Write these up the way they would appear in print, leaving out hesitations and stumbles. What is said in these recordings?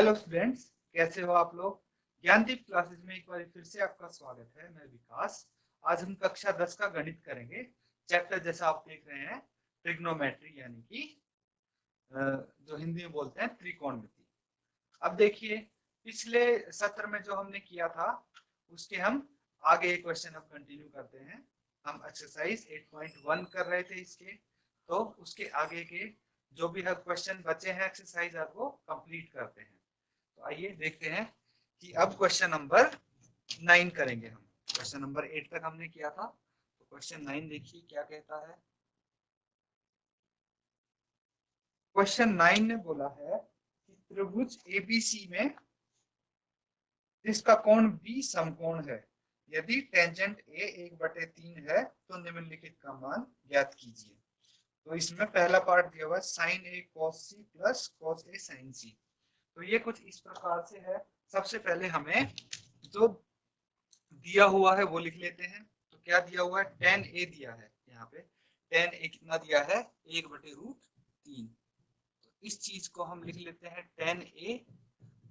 Hello students, कैसे हो आप लोग। ज्ञानदीप क्लासेस में एक बार फिर से आपका स्वागत है। मैं विकास। आज हम कक्षा 10 का गणित करेंगे। चैप्टर जैसा आप देख रहे हैं ट्रिग्नोमेट्री, यानी कि जो हिंदी में बोलते हैं त्रिकोणमिति। अब देखिए, पिछले सत्र में जो हमने किया था उसके हम आगे क्वेश्चन अब कंटिन्यू करते हैं। हम एक्सरसाइज 8.1 कर रहे थे इसके, तो उसके आगे के जो भी क्वेश्चन बचे हैं एक्सरसाइज वो कंप्लीट करते हैं। तो आइए देखते हैं कि अब क्वेश्चन नंबर 9 करेंगे हम। क्वेश्चन नंबर 8 तक हमने किया था, तो क्वेश्चन 9 देखिए क्या कहता है। क्वेश्चन 9 ने बोला है कि त्रिभुज एबीसी में जिसका कोण बी समकोण है, यदि टेंजेंट ए 1/3 है तो निम्नलिखित का मान ज्ञात कीजिए। तो इसमें पहला पार्ट दिया हुआ है sign A cos C plus cos A sign सी। तो ये कुछ इस प्रकार से है। सबसे पहले हमें जो दिया हुआ है वो लिख लेते हैं। तो क्या दिया हुआ है, tan a दिया है। यहाँ पे tan a कितना दिया है, 1/√3। तो इस चीज को हम लिख लेते हैं, tan a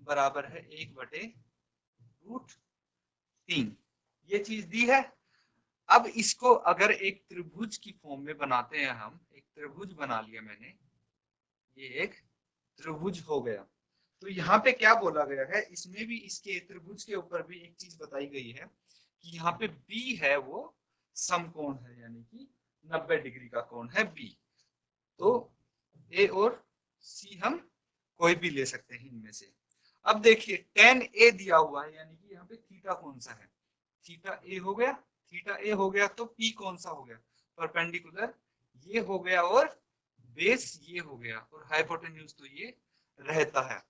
बराबर है 1/√3। ये चीज दी है। अब इसको अगर एक त्रिभुज की फॉर्म में बनाते हैं, हम एक त्रिभुज बना लिया मैंने, ये एक त्रिभुज हो गया। तो यहाँ पे क्या बोला गया है, इसमें भी इसके त्रिभुज के ऊपर भी एक चीज बताई गई है कि यहाँ पे बी है वो समकोण है, यानी कि 90 डिग्री का कोण है बी। तो ए और सी हम कोई भी ले सकते हैं इनमें से। अब देखिए tan a दिया हुआ है, यानी कि यहाँ पे थीटा कौन सा है, थीटा a हो गया। थीटा a हो गया तो p कौन सा हो गया, परपेंडिकुलर ये हो गया, और बेस ये हो गया, और हाइपोटेन्यूज तो ये रहता है।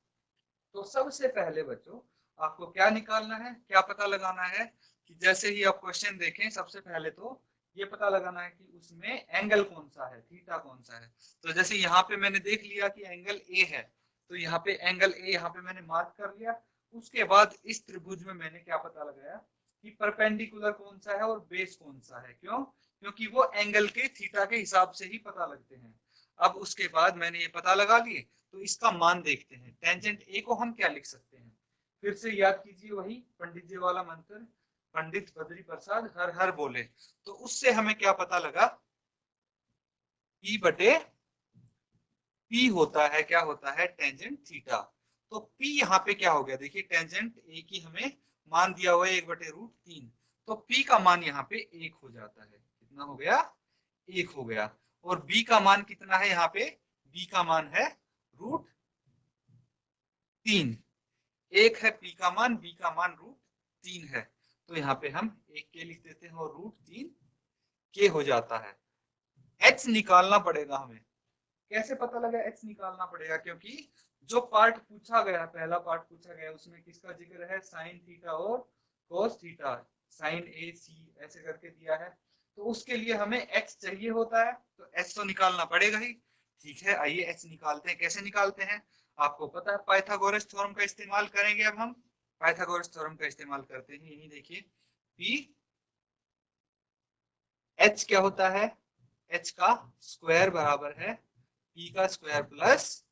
तो सबसे पहले बच्चों आपको क्या निकालना है, क्या पता लगाना है कि जैसे ही आप क्वेश्चन देखें सबसे पहले तो ये पता लगाना है कि उसमें एंगल कौन सा है, थीटा कौन सा है। तो जैसे यहाँ पे मैंने देख लिया कि एंगल ए है, तो यहाँ पे एंगल ए यहाँ पे मैंने मार्क कर लिया। उसके बाद इस त्रिभुज में मैंने क्या पता लगाया कि परपेंडिकुलर कौन सा है और बेस कौन सा है। क्यों? क्योंकि वो एंगल के थीटा के हिसाब से ही पता लगते हैं। अब उसके बाद मैंने ये पता लगा लिए, तो इसका मान देखते हैं। टेंजेंट ए को हम क्या लिख सकते हैं, फिर से याद कीजिए वही पंडित जी वाला मंत्र, पंडित बद्री प्रसाद हर हर बोले। तो उससे हमें क्या पता लगा, P बटे P होता है, क्या होता है, टेंजेंट थीटा। तो P यहाँ पे क्या हो गया, देखिए टेंजेंट ए की हमें मान दिया हुआ है 1/√3। तो P का मान यहाँ पे 1 हो जाता है। कितना हो गया, 1 हो गया। और B का मान कितना है, यहाँ पे B का मान है √3। 1 है P का मान, B का मान √3 है। तो यहाँ पे हम 1 के लिख देते हैं और √3 के हो जाता है। H निकालना पड़ेगा हमें। कैसे पता लगा H निकालना पड़ेगा, क्योंकि जो पार्ट पूछा गया, पहला पार्ट पूछा गया, उसमें किसका जिक्र है, साइन थीटा और कोस थीटा, साइन ए सी ऐसे करके दिया है। तो उसके लिए हमें H चाहिए होता है, तो H तो निकालना पड़ेगा ही। ठीक है, आइए H निकालते हैं। कैसे निकालते हैं, आपको पता है पाइथागोरस थ्योरम का इस्तेमाल करेंगे। अब हम पाइथागोरस थ्योरम का इस्तेमाल करते हैं। यही देखिए P H क्या होता है, H का स्क्वायर बराबर है P का स्क्वायर प्लस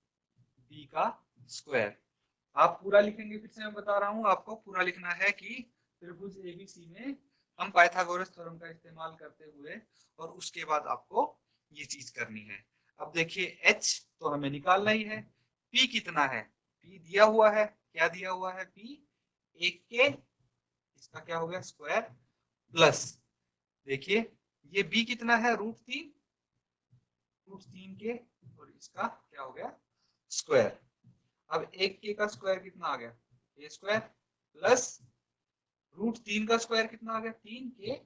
B का स्क्वायर। आप पूरा लिखेंगे, फिर से मैं बता रहा हूं आपको पूरा लिखना है कि त्रिभुज एबीसी में हम पाइथागोरस थ्योरम का इस्तेमाल करते हुए, और उसके बाद आपको ये चीज करनी है। अब देखिए H तो हमें निकालना ही है। P कितना है, P दिया हुआ है, क्या दिया हुआ है, P 1 के, इसका क्या हो गया स्क्वायर, प्लस देखिए ये B कितना है, √3 के, और इसका क्या हो गया स्क्वायर। अब 1 के का स्क्वायर कितना आ गया, ए स्क्वायर, प्लस √3 का स्क्वायर कितना आ गया, 3 के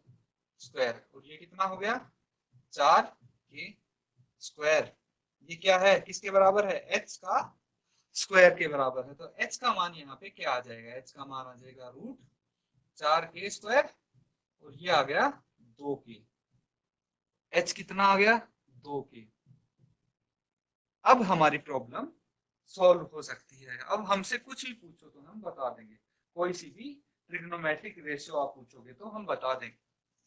स्क्वायर, और ये कितना हो गया 4 के स्क्वायर। ये क्या है, किसके बराबर है, H का स्क्वायर के बराबर है। तो H का मान यहाँ पे क्या आ जाएगा, H का मान आ जाएगा √4 के स्क्वायर, और ये आ गया 2 के। H कितना आ गया, 2 के। अब हमारी प्रॉब्लम सॉल्व हो सकती है। अब हमसे कुछ भी पूछो तो हम बता देंगे, कोई सी भी ट्रिग्नोमेट्रिक रेशियो आप पूछोगे तो हम बता देंगे।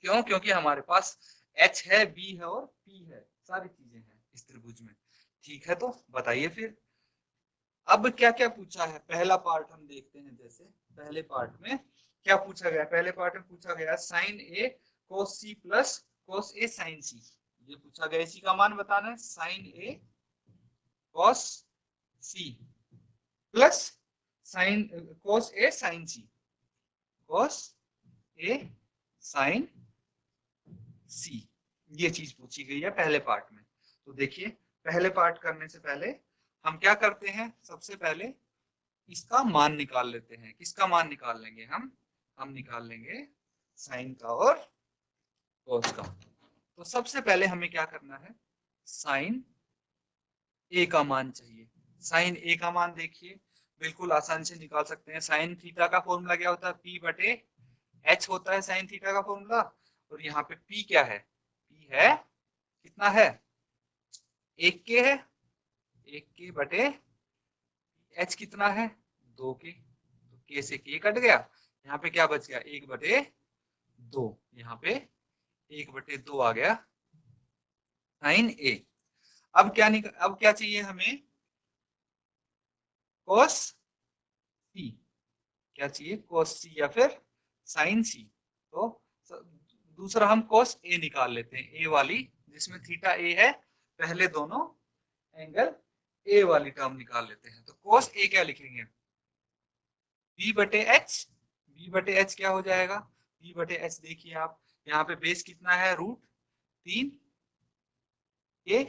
क्यों? क्योंकि हमारे पास H है, B है और P है, सारी चीजें हैं इस त्रिभुज में। ठीक है, तो बताइए फिर। अब क्या क्या पूछा है, पहला पार्ट हम देखते हैं। जैसे पहले पार्ट में क्या पूछा गया, पहले पार्ट में पूछा गया साइन ए कोस सी प्लस कोस ए साइन सी। ये पूछा गया, इसी का मान बताना है, साइन ए कोस सी प्लस साइन कोस ए साइन सी, कोस ए साइन सी। ये चीज पूछी गई है पहले पार्ट में। तो देखिए, पहले पार्ट करने से पहले हम क्या करते हैं, सबसे पहले इसका मान निकाल लेते हैं। किसका मान निकाल लेंगे हम निकाल लेंगे साइन का और कोस का। तो सबसे पहले हमें क्या करना है, साइन ए का मान चाहिए। साइन ए का मान देखिए बिल्कुल आसानी से निकाल सकते हैं। साइन थीटा का फॉर्मूला क्या होता है, पी बटे एच होता है साइन थीटा का फॉर्मूला। और यहाँ पे पी क्या है, पी है कितना है, 1k है, 1k बटे एच कितना है, 2k। तो k से k कट गया, यहाँ पे क्या बच गया, 1/2। यहाँ पे 1/2 आ गया साइन ए। अब क्या चाहिए हमें, कोस सी। क्या चाहिए, कोस सी या फिर साइन सी। तो दूसरा हम कोस ए निकाल लेते हैं, ए वाली जिसमें थीटा ए है, पहले दोनों एंगल ए वाली टर्म निकाल लेते हैं। तो कोस ए क्या लिखेंगे, बी बटे एच। बी बटे एच क्या हो जाएगा, बी बटे एच देखिए आप, यहाँ पे बेस कितना है, √3 के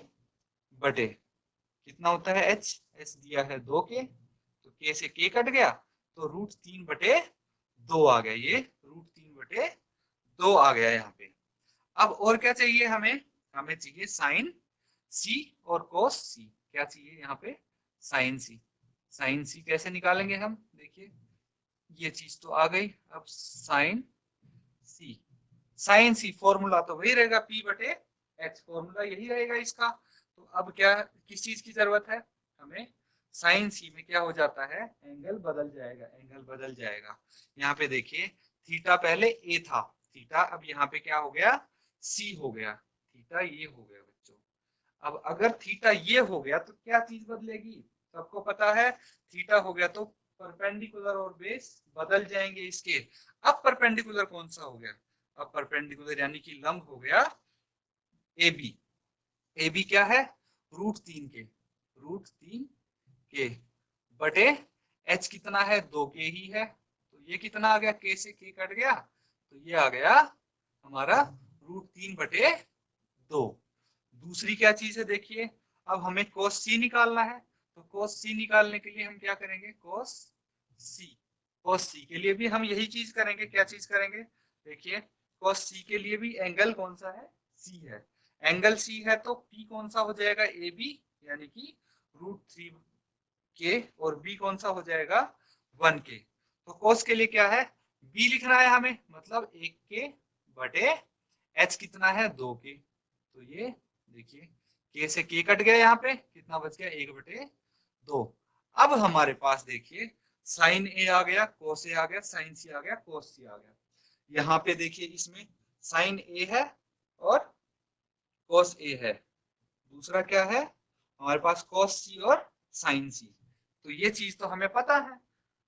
बटे कितना होता है एच, एच दिया है 2k, तो k से k कट गया, तो √3/2 आ गया। ये √3/2 आ गया यहाँ पे। अब और क्या चाहिए हमें चाहिए साइन सी और कोस सी। क्या चाहिए यहाँ पे, साइन सी। साइन सी कैसे निकालेंगे हम, देखिए ये चीज तो आ गई। अब साइन सी फॉर्मूला तो वही रहेगा, पी बटे एच, फॉर्मूला यही रहेगा इसका। तो अब क्या, किस चीज की जरूरत है हमें, साइन सी में क्या हो जाता है, एंगल बदल जाएगा। यहाँ पे देखिए थीटा पहले ए था, थीटा अब यहाँ पे क्या हो गया, सी हो गया, थीटा ये हो गया बच्चों। अब अगर थीटा ये हो गया तो क्या चीज बदलेगी, सबको पता है थीटा हो गया तो परपेंडिकुलर और बेस बदल जाएंगे इसके। अब परपेंडिकुलर कौन सा हो गया, अब परपेंडिकुलर यानी कि लंब हो गया ए बी। ए बी क्या है, √3 के बटे एच कितना है, 2k ही है। तो ये कितना आ गया, k से k कट गया, तो ये आ गया हमारा √3/2। दूसरी क्या चीज है देखिए, अब हमें cos c निकालना है। तो cos c निकालने के लिए हम क्या करेंगे, cos c के लिए भी हम यही चीज करेंगे। क्या चीज करेंगे, देखिए cos c के लिए भी एंगल कौन सा है, c है। एंगल c है तो p कौन सा हो जाएगा, ए बी, यानी कि √3k, और b कौन सा हो जाएगा, 1k। तो cos के लिए क्या है, b लिखना है हमें, मतलब 1k बटे h कितना है, 2k। तो ये देखिए k से k कट गया, यहाँ पे कितना बच गया, 1/2। अब हमारे पास देखिए साइन ए आ गया, कोस ए आ गया, साइन सी आ गया, कोस सी आ गया। यहाँ पे देखिए इसमें साइन ए है और कोस ए है, दूसरा क्या है हमारे पास, कोस सी और साइन सी। तो ये चीज तो हमें पता है।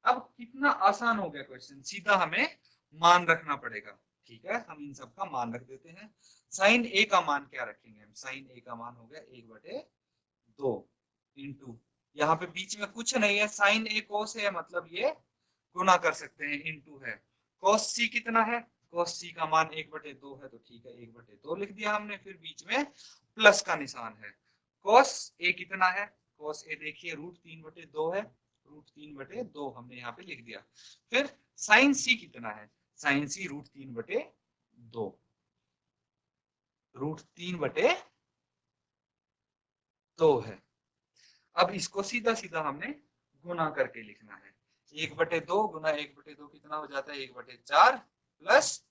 अब कितना आसान हो गया क्वेश्चन, सीधा हमें मान रखना पड़ेगा। ठीक है, हम इन सब का मान रख देते हैं। साइन ए का मान क्या रखेंगे हम, साइन ए का मान हो गया 1/2 इंटू, यहाँ पे बीच में कुछ नहीं है, साइन ए कोस है, मतलब ये गुना कर सकते हैं, इंटू है। कोस सी कितना है, कोस सी का मान 1/2 है, तो ठीक है 1/2 लिख दिया हमने, फिर बीच में प्लस का निशान है। कोस ए कितना है, कोस ए देखिए √3/2 है, √3/2 हमने यहाँ पे लिख दिया। फिर साइन सी कितना है, साइन सी √3/2, √3/2 है। अब इसको सीधा सीधा हमने गुना करके लिखना है। 1/2 गुना 1/2 कितना हो जाता है, 1/4 प्लस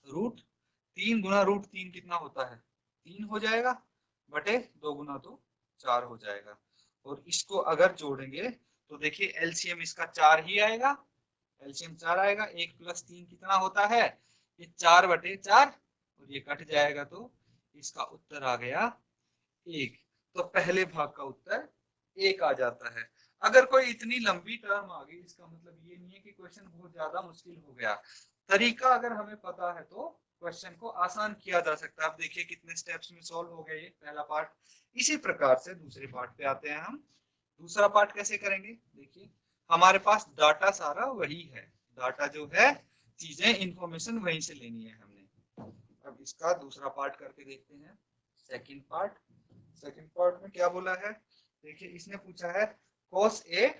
√3 गुना √3 कितना होता है, 3 हो जाएगा, बटे 2 गुना तो 4 हो जाएगा। और इसको अगर जोड़ेंगे तो देखिए एलसीएम इसका 4 ही आएगा, एलसीएम 4 आएगा। 1 + 3 कितना होता है, ये 4/4, और ये कट जाएगा, तो इसका उत्तर आ गया 1। तो पहले भाग का उत्तर 1 आ जाता है। अगर कोई इतनी लंबी टर्म आ गई, इसका मतलब ये नहीं है कि क्वेश्चन बहुत ज्यादा मुश्किल हो गया। तरीका अगर हमें पता है तो क्वेश्चन को आसान किया जा सकता है। अब देखिए कितने स्टेप्स में सॉल्व हो गए ये पहला पार्ट। इसी प्रकार से दूसरे पार्ट पे आते हैं हम। दूसरा पार्ट कैसे करेंगे, देखिए हमारे पास डाटा सारा वही है, डाटा जो है, चीजें, इंफॉर्मेशन वहीं से लेनी है हमने। अब इसका दूसरा पार्ट करके देखते हैं, सेकंड पार्ट। सेकंड पार्ट में क्या बोला है, देखिए इसने पूछा है cos A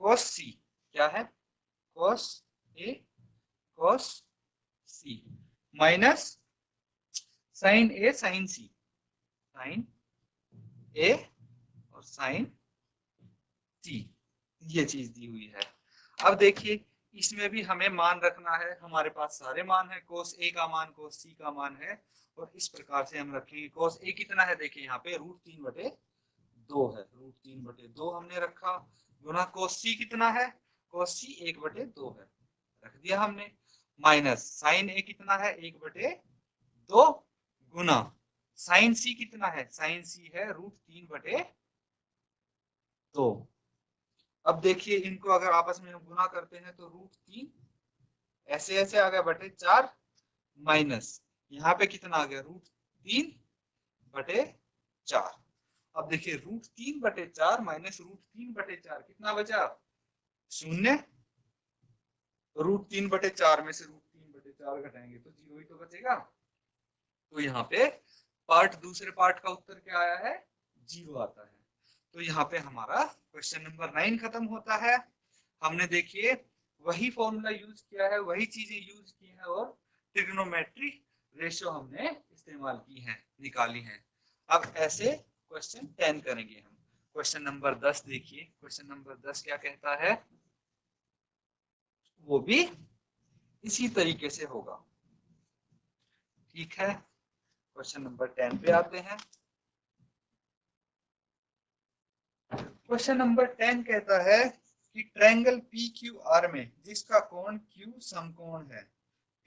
cos C, क्या है, cos A cos C minus sin A sin C, sin A और sin C, ये चीज दी हुई है। अब देखिए इसमें भी हमें मान रखना है, हमारे पास सारे मान है, cos A का मान cos C का मान है, और इस प्रकार से हम रखेंगे। cos A कितना है, देखिए यहाँ पे √3/2 है, √3/2 हमने रखा, गुना cos C कितना है, cos C 1/2 है, रख दिया हमने, माइनस sin A कितना है 1/2, गुना sin C कितना है, sin C है √3/2। अब देखिए इनको अगर आपस में हम गुना करते हैं तो √3 ऐसे ऐसे आ गया /4, माइनस यहाँ पे कितना आ गया √3/4। अब देखिए √3/4 माइनस √3/4 कितना बचा, 0। √3/4 में से √3/4 घटाएंगे तो 0 ही तो बचेगा। तो यहाँ पे दूसरे पार्ट का उत्तर क्या आया है, 0 आता है। तो यहाँ पे हमारा क्वेश्चन नंबर 9 खत्म होता है। हमने देखिए वही फॉर्मूला यूज किया है, वही चीजें यूज की हैं, और ट्रिग्नोमेट्री रेशियो हमने इस्तेमाल की है, निकाली है। अब ऐसे क्वेश्चन 10 करेंगे हम। क्वेश्चन नंबर 10 देखिए, क्वेश्चन नंबर 10 क्या कहता है, वो भी इसी तरीके से होगा, ठीक है। क्वेश्चन नंबर 10 पे आते हैं। क्वेश्चन नंबर 10 कहता है कि ट्रायंगल PQR में जिसका कोण Q समकोण है,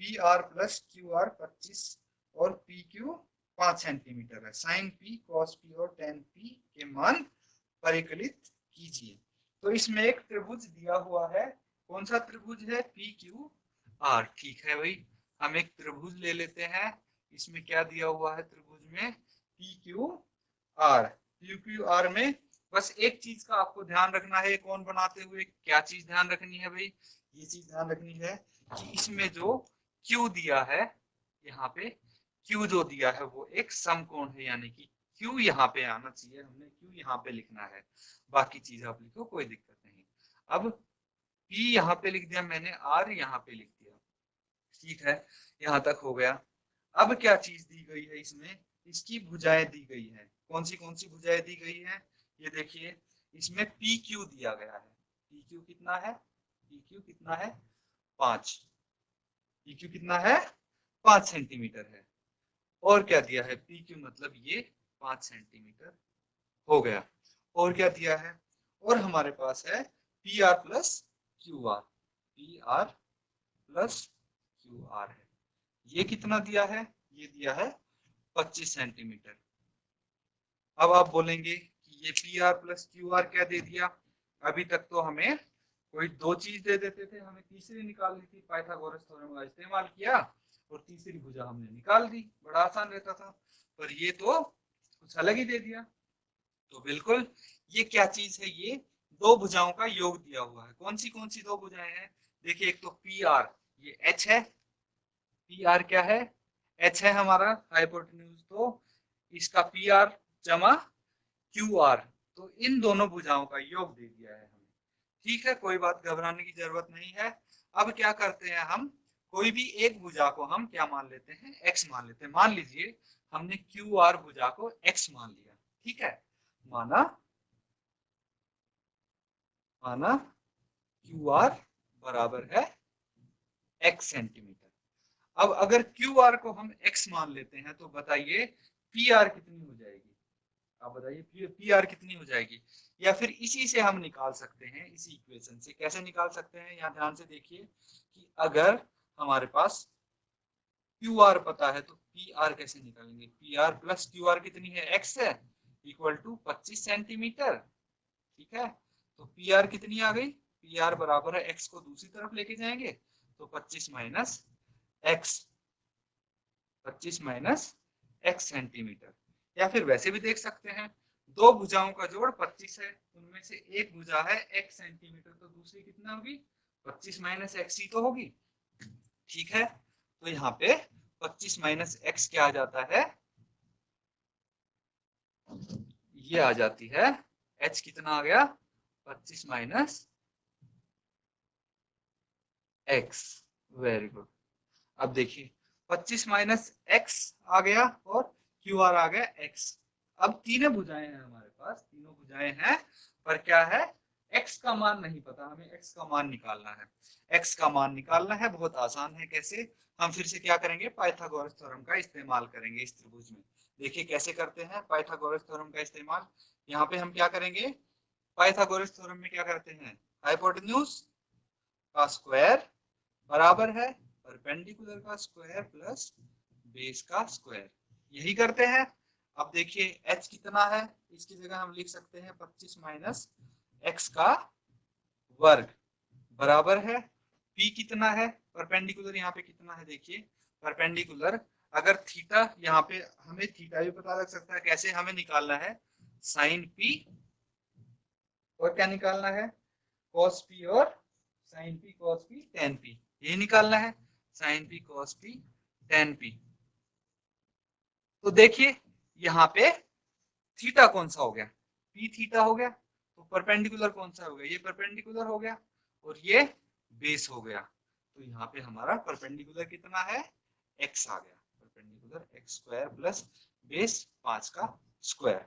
PR प्लस QR 25 और PQ 5 सेंटीमीटर है, sin P cos P और tan P के मान परिकलित कीजिए। तो इसमें एक त्रिभुज दिया हुआ है, कौन सा त्रिभुज है, PQR, ठीक है भाई, हम एक त्रिभुज ले लेते हैं। इसमें क्या दिया हुआ है त्रिभुज में, PQR में बस एक चीज का आपको ध्यान रखना है, कौन बनाते हुए क्या चीज ध्यान रखनी है भाई, ये चीज ध्यान रखनी है कि इसमें जो Q दिया है, यहाँ पे Q जो दिया है वो एक समकोण है, यानी कि Q यहाँ पे आना चाहिए, हमने Q यहाँ पे लिखना है, बाकी चीज आप लिखो कोई दिक्कत नहीं। अब P यहाँ पे लिख दिया मैंने, R यहाँ पे लिख दिया, ठीक है, यहाँ तक हो गया। अब क्या चीज दी गई है इसमें, इसकी भुजाएं दी गई है, कौन सी भुजाएं दी गई है, ये देखिए इसमें PQ दिया गया है, PQ कितना है, PQ कितना है 5, PQ कितना है 5 सेंटीमीटर है, और क्या दिया है PQ मतलब ये 5 सेंटीमीटर हो गया, और क्या दिया है, और हमारे पास है PR plus QR, PR plus QR है, ये कितना दिया है, ये दिया है 25 सेंटीमीटर। अब आप बोलेंगे कि ये PR प्लस QR क्या दे दिया, अभी तक तो हमें कोई दो चीज दे देते थे, हमें तीसरी निकालनी थी, पाइथागोरस थ्योरम का इस्तेमाल किया और तीसरी भुजा हमने निकाल दी, बड़ा आसान रहता था, पर ये तो कुछ अलग ही दे दिया। तो बिल्कुल ये क्या चीज है, ये दो भुजाओं का योग दिया हुआ है, कौन सी दो भुजाएं हैं, देखिए एक तो PR, ये H है, PR क्या है, H है हमारा हाइपोटेन्यूज, तो इसका PR जमा QR, तो इन दोनों भुजाओं का योग दे दिया है हमें, ठीक है, कोई बात घबराने की जरूरत नहीं है। अब क्या करते हैं हम, कोई भी एक भुजा को हम क्या मान लेते हैं, x मान लेते हैं। मान लीजिए हमने QR भुजा को x मान लिया, ठीक है, माना QR बराबर है x सेंटीमीटर। अब अगर QR को हम x मान लेते हैं तो बताइए PR कितनी हो जाएगी, आप बताइए PR कितनी हो जाएगी, या फिर इसी से हम निकाल सकते हैं, इसी इक्वेशन से कैसे निकाल सकते हैं, यहाँ ध्यान से देखिए कि अगर हमारे पास QR पता है तो PR कैसे निकालेंगे, PR प्लस QR कितनी है, x है, इक्वल टू 25 सेंटीमीटर, ठीक है, तो पी आर कितनी आ गई, पी आर बराबर है एक्स को दूसरी तरफ लेके जाएंगे तो 25 minus x, 25 minus x centimetre. या फिर वैसे भी देख सकते हैं, दो भुजाओं का जोड़ 25 है, उनमें से एक भुजा है x सेंटीमीटर, तो दूसरी कितना होगी 25 माइनस एक्स ही तो होगी। ठीक है, तो यहाँ पे 25 माइनस एक्स क्या आ जाता है, ये आ जाती है h कितना आ गया 25 माइनस एक्स। Very good. अब देखिए 25 माइनस एक्स आ गया और क्यू आर आ गया एक्स। अब तीनों भुजाएं हैं हमारे पास, तीनों भुजाएं हैं, पर क्या है x का मान नहीं पता, हमें x का मान निकालना है। x का मान निकालना है, बहुत आसान है। कैसे, हम फिर से क्या करेंगे, पाइथागोरस थ्योरम का इस्तेमाल करेंगे इस त्रिभुज में। देखिए कैसे करते हैं पाइथागोरस थ्योरम का इस्तेमाल। यहाँ पे हम क्या करेंगे, पाइथागोरस थ्योरम में क्या करते हैं, हाइपोटेन्यूज का स्क्वायर बराबर है परपेंडिकुलर का स्क्वायर प्लस बेस का स्क्वायर, यही करते हैं। अब देखिए h कितना है, इसकी जगह हम लिख सकते हैं 25 माइनस एक्स का वर्ग बराबर है p कितना है, परपेंडिकुलर यहाँ पे कितना है, देखिए परपेंडिकुलर अगर थीटा, यहाँ पे हमें थीटा भी पता लग सकता है, कैसे हमें निकालना है साइन p और क्या निकालना है cos p और sin p cos p tan p, यही निकालना है sin p cos p tan p। तो देखिए यहाँ पे थीटा कौन सा हो गया, p थीटा हो गया, तो परपेंडिकुलर कौन सा हो गया, ये परपेंडिकुलर हो गया और ये बेस हो गया। तो यहाँ पे हमारा परपेंडिकुलर कितना है x आ गया, perpendicular x square plus base 5 का स्क्वायर।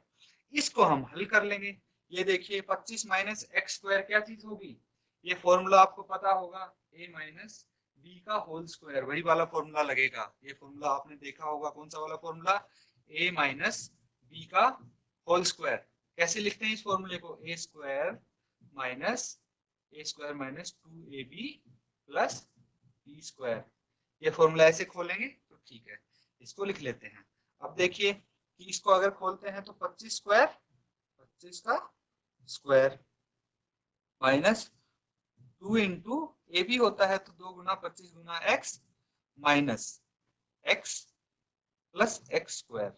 इसको हम हल कर लेंगे। ये देखिए 25 माइनस एक्स स्क्वायर क्या चीज होगी, ये फॉर्मूला आपको पता होगा, a माइनस बी का होल स्क्वायर, वही वाला फॉर्मूला लगेगा। ये फॉर्मूला आपने देखा होगा, कौन सा वाला फॉर्मूला, a माइनस बी का होल स्क्वायर। कैसे लिखते हैं इस फॉर्मूले को, a square minus two A B plus B square. ये फॉर्मूला ऐसे खोलेंगे तो ठीक है, इसको लिख लेते हैं। अब देखिए कि इसको अगर खोलते हैं तो 25 स्क्वायर, 25 का स्क्वायर माइनस 2 इंटू ए भी होता है तो 2 गुना 25 गुना x minus x plus x square.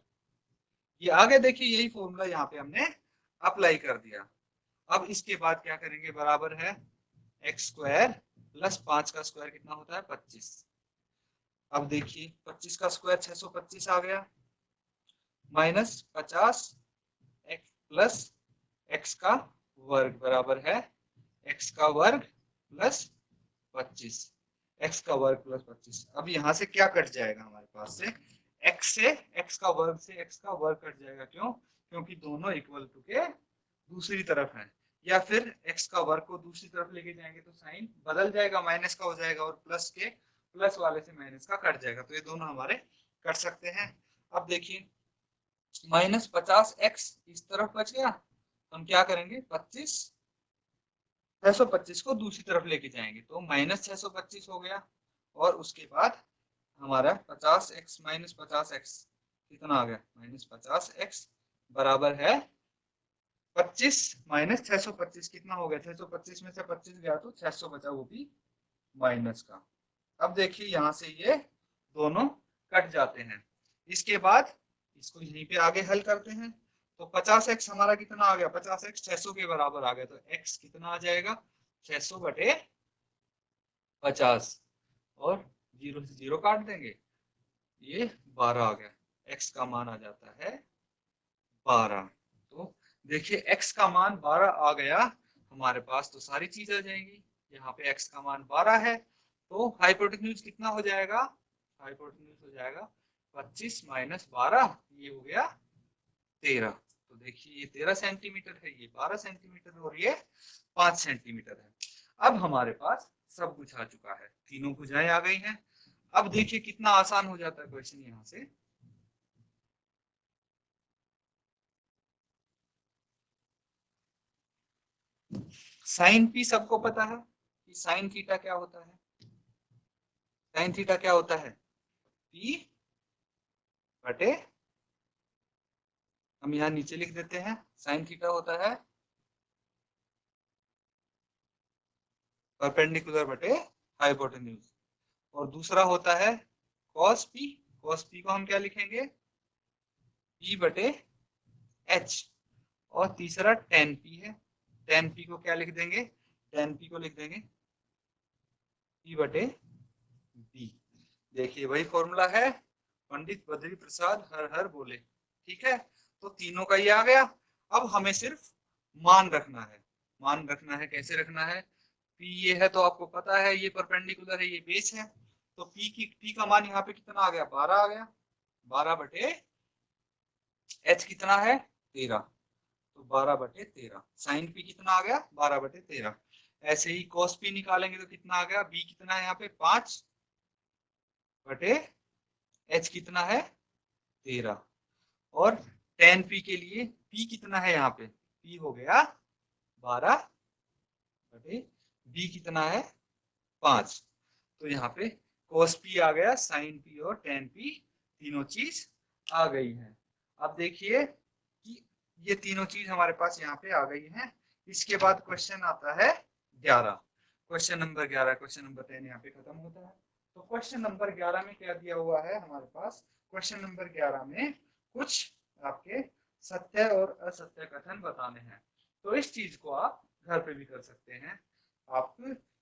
ये आगे देखिए यही फॉर्मूला यहाँ पे हमने अप्लाई कर दिया। अब इसके बाद क्या करेंगे, बराबर है एक्स स्क्वायर प्लस 5 का स्क्वायर कितना होता है 25। अब देखिए 25 का स्क्वायर 625 आ गया माइनस 50 एक्स प्लस एक्स का वर्ग बराबर है एक्स का वर्ग प्लस 25, एक्स का वर्ग प्लस 25। अब यहाँ से क्या कट जाएगा हमारे पास से एक्स का वर्ग से एक्स का वर्ग कट जाएगा, क्यों, क्योंकि दोनों इक्वल टू के दूसरी तरफ है। या फिर एक्स का वर्ग को दूसरी तरफ लेके जाएंगे तो साइन बदल जाएगा, माइनस का हो जाएगा और प्लस के प्लस वाले से माइनस का कट जाएगा, तो ये दोनों हमारे कट सकते हैं। अब देखिए माइनस 50 एक्स इस तरफ बच गया, हम क्या करेंगे 625 को दूसरी तरफ लेके जाएंगे तो माइनस 625 हो गया, और उसके बाद हमारा 50 एक्स माइनस 50 एक्स कितना आ गया माइनस 50 एक्स बराबर है 25 माइनस 625 कितना हो गया, 625 में से 25 गया तो 600 बचा, वो भी माइनस का। अब देखिए यहाँ से ये दोनों कट जाते हैं। इसके बाद इसको यहीं पे आगे हल करते हैं तो 50x हमारा कितना आ गया, 50x 600 के बराबर आ गया, तो x कितना आ जाएगा 600 बटे 50 और 0 से 0 काट देंगे, ये 12 आ गया, x का मान आ जाता है 12। तो देखिए x का मान 12 आ गया हमारे पास, तो सारी चीज आ जाएंगी। यहाँ पे x का मान 12 है तो हाइपोटेन्यूज कितना हो जाएगा, हाइपोटेन्यूज हो जाएगा 25 माइनस 12, ये हो गया 13। तो देखिए ये 13 सेंटीमीटर है, ये 12 सेंटीमीटर और ये 5 सेंटीमीटर है। अब हमारे पास सब कुछ आ चुका है, तीनों भुजाएं आ गई हैं। अब देखिए कितना आसान हो जाता है क्वेश्चन यहाँ से। साइन पी सबको पता है कि साइन थीटा क्या होता है, साइन थीटा क्या होता है पी बटे, हम यहाँ नीचे लिख देते हैं, साइन थीटा होता है परपेंडिकुलर बटे हाइपोटेन्यूज। और दूसरा होता है cos p, cos p को हम क्या लिखेंगे, p बटे h। और तीसरा tan p है, tan p को क्या लिख देंगे, tan p को लिख देंगे p बटे b। देखिए वही फॉर्मूला है, पंडित बद्री प्रसाद हर हर बोले। ठीक है, तो तीनों का ये आ गया। अब हमें सिर्फ मान रखना है। मान रखना है, कैसे रखना है, P ये है तो आपको पता है ये परपेंडिकुलर है, ये बेस है, तो P का मान यहाँ पे कितना आ गया, 12 आ गया। 12 बटे H कितना है, 13, तो 12 बटे 13। साइन P कितना आ गया, 12 बटे 13। ऐसे ही cos P निकालेंगे तो कितना आ गया, B कितना है यहाँ पे 5 बटे H कितना है 13। और tan P के लिए P कितना है यहाँ पे, P हो गया 12 बटे B कितना है 5। तो यहाँ पे cos P आ गया, sin P और tan P तीनों चीज आ गई है। अब देखिए कि ये तीनों चीज हमारे पास यहाँ पे आ गई है। इसके बाद क्वेश्चन आता है 11, क्वेश्चन नंबर 11। क्वेश्चन नंबर 10 यहाँ पे खत्म होता है। तो क्वेश्चन नंबर 11 में क्या दिया हुआ है हमारे पास, क्वेश्चन नंबर 11 में कुछ आपके सत्य और असत्य कथन बताने हैं। तो इस चीज को आप घर पे भी कर सकते हैं। आप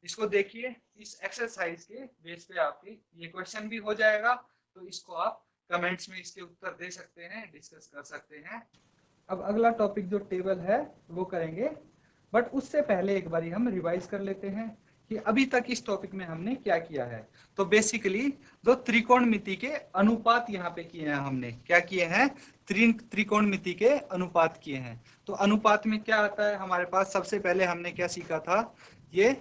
इसको देखिए, इस एक्सरसाइज के बेस पे आपके ये क्वेश्चन भी हो जाएगा, तो इसको आप कमेंट्स में इसके उत्तर दे सकते हैं, डिस्कस कर सकते हैं। अब अगला टॉपिक जो टेबल है वो करेंगे, बट उससे पहले एक बारी हम रिवाइज कर लेते हैं कि अभी तक इस टॉपिक में हमने क्या किया है। तो बेसिकली जो त्रिकोणमिति के अनुपात यहाँ पे किए हैं, हमने क्या किए हैं, त्रिकोणमिति के अनुपात किए हैं। तो अनुपात में क्या आता है हमारे पास, सबसे पहले हमने क्या सीखा था, ये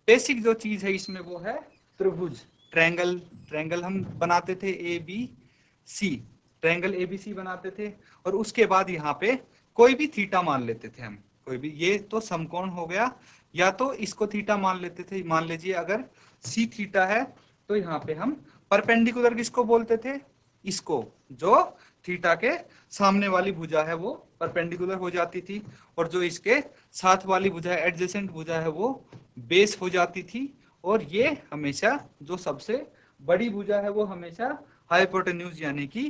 बेसिक जो चीज है इसमें वो है त्रिभुज, ट्रायंगल। ट्रायंगल हम बनाते थे ABC, ट्रायंगल ABC बनाते थे, और उसके बाद यहाँ पे कोई भी थीटा मान लेते थे हम, कोई भी, ये तो समकोण हो गया, या तो इसको थीटा मान लेते थे। मान लीजिए अगर C थीटा है तो यहाँ पे हम परपेंडिकुलर किसको बोलते थे, इसको, जो थीटा के सामने वाली भुजा है वो परपेंडिकुलर हो जाती थी, और जो इसके साथ वाली भुजा है, एडजेसेंट भुजा है, वो बेस हो जाती थी। और ये हमेशा जो सबसे बड़ी भुजा है वो हमेशा हाइपोटेन्यूज यानी कि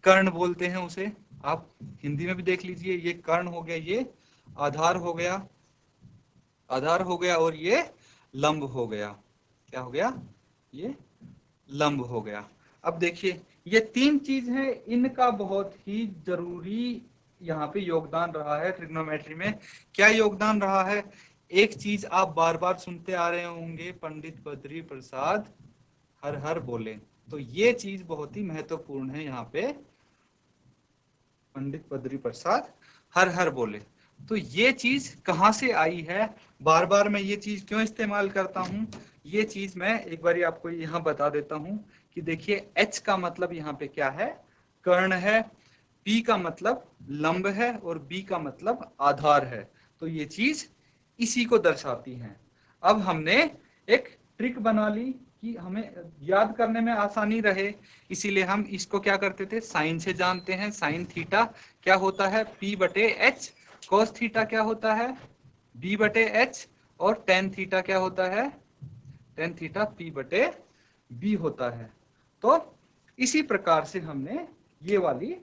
कर्ण बोलते हैं उसे। आप हिंदी में भी देख लीजिए, ये कर्ण हो गया, ये आधार हो गया, आधार हो गया, और ये लंब हो गया। क्या हो गया, ये लंब हो गया। अब देखिए ये तीन चीज है, इनका बहुत ही जरूरी यहाँ पे योगदान रहा है ट्रिग्नोमेट्री में। क्या योगदान रहा है, एक चीज आप बार बार सुनते आ रहे होंगे, पंडित बद्री प्रसाद हर हर बोले। तो ये चीज बहुत ही महत्वपूर्ण है यहाँ पे, पंडित बद्री प्रसाद हर हर बोले। तो ये चीज कहाँ से आई है, बार बार मैं ये चीज क्यों इस्तेमाल करता हूँ, ये चीज मैं एक बार आपको यहाँ बता देता हूँ कि देखिए H का मतलब यहाँ पे क्या है, कर्ण है, P का मतलब लंब है, और B का मतलब आधार है। तो ये चीज इसी को दर्शाती है। अब हमने एक ट्रिक बना ली कि हमें याद करने में आसानी रहे, इसीलिए हम इसको क्या करते थे, साइन से जानते हैं। साइन थीटा क्या होता है, P बटे H। कोस थीटा क्या होता है, B बटे H। और टेन थीटा क्या होता है, टेन थीटा P बटे B होता है। तो इसी प्रकार से हमने ये वाली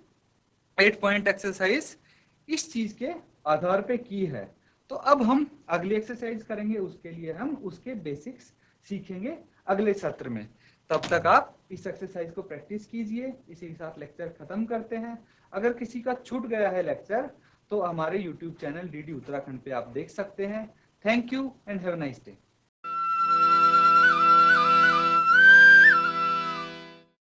8 पॉइंट एक्सरसाइज इस चीज के आधार पे की है। तो अब हम अगली एक्सरसाइज करेंगे, उसके लिए हम उसके बेसिक्स सीखेंगे अगले सत्र में। तब तक आप इस एक्सरसाइज को प्रैक्टिस कीजिए। इसी के साथ लेक्चर खत्म करते हैं। अगर किसी का छूट गया है लेक्चर तो हमारे YouTube चैनल DD उत्तराखंड पे आप देख सकते हैं। Thank you and have a nice day.